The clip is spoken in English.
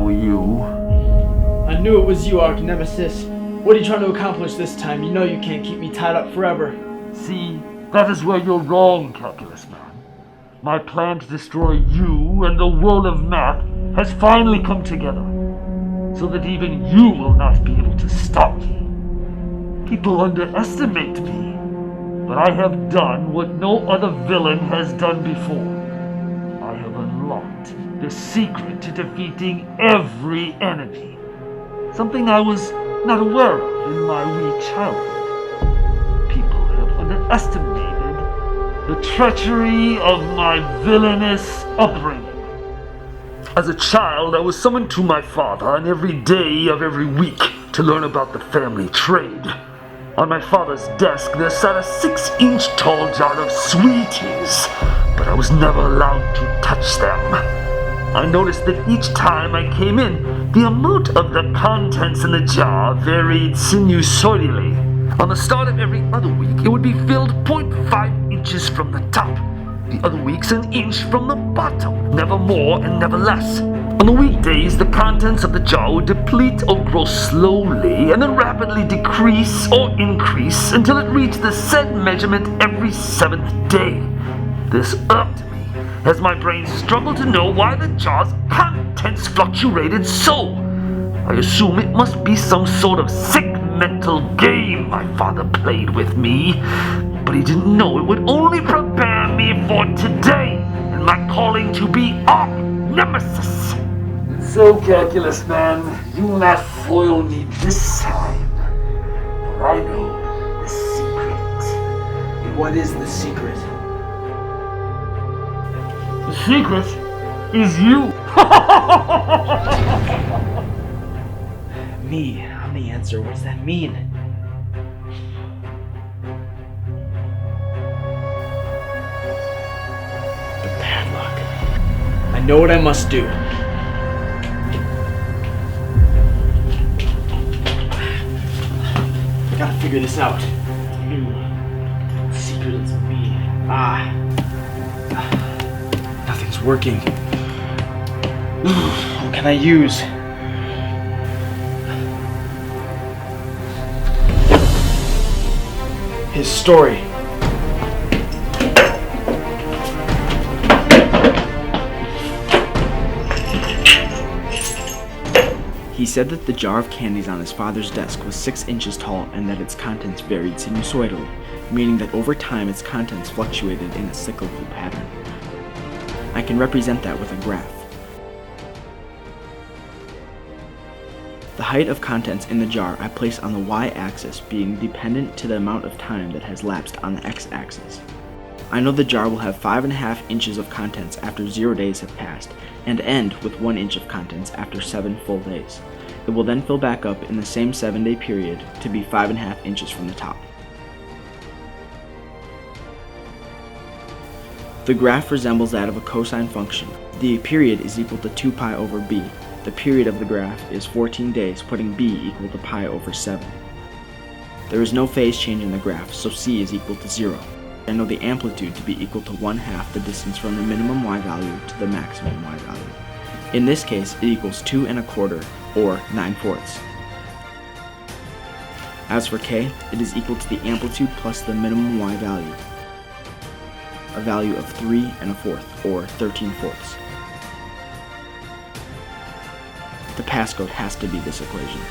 know you. I knew it was you, Arc Nemesis. What are you trying to accomplish this time? You know you can't keep me tied up forever. See, that is where you're wrong, Calculus Man. My plan to destroy you and the world of math has finally come together, so that even you will not be able to stop me. People underestimate me, but I have done what no other villain has done before. I have unlocked the secret to defeating every enemy, something I was not aware of in my wee childhood. People have underestimated the treachery of my villainous upbringing. As a child, I was summoned to my father on every day of every week to learn about the family trade. On my father's desk, there sat a 6-inch tall jar of sweeties, but I was never allowed to touch them. I noticed that each time I came in, the amount of the contents in the jar varied sinusoidally. On the start of every other week, it would be filled 0.5 inches from the top. The other weeks, an inch from the bottom, never more and never less. On the weekdays, the contents of the jar would deplete or grow slowly and then rapidly decrease or increase until it reached the said measurement every 7th day. This irked me, as my brain struggled to know why the jar's contents fluctuated so. I assume it must be some sort of sick mental game my father played with me, but he didn't know it would only prepare me for today and my calling to be Arc Nemesis. And so, Calculus Man, you will not foil me this time, for I know the secret. What is the secret? The secret is you. Me, I'm the answer. What does that mean? The padlock. I know what I must do. I gotta figure this out. The secret is me. Nothing's working. What can I use? His story. He said that the jar of candies on his father's desk was 6 inches tall and that its contents varied sinusoidally, meaning that over time its contents fluctuated in a cyclical pattern. I can represent that with a graph. The height of contents in the jar I place on the y-axis being dependent to the amount of time that has lapsed on the x-axis. I know the jar will have 5.5 inches of contents after 0 days have passed, and end with 1 inch of contents after 7 full days. It will then fill back up in the same 7-day period to be 5.5 inches from the top. The graph resembles that of a cosine function. The period is equal to 2 pi over b. The period of the graph is 14 days, putting b equal to pi over 7. There is no phase change in the graph, so c is equal to 0. I know the amplitude to be equal to 1/2 the distance from the minimum y value to the maximum y value. In this case, it equals 2 1/4, or 9/4. As for k, it is equal to the amplitude plus the minimum y value, a value of 3 1/4, or 13/4. The passcode has to be this equation.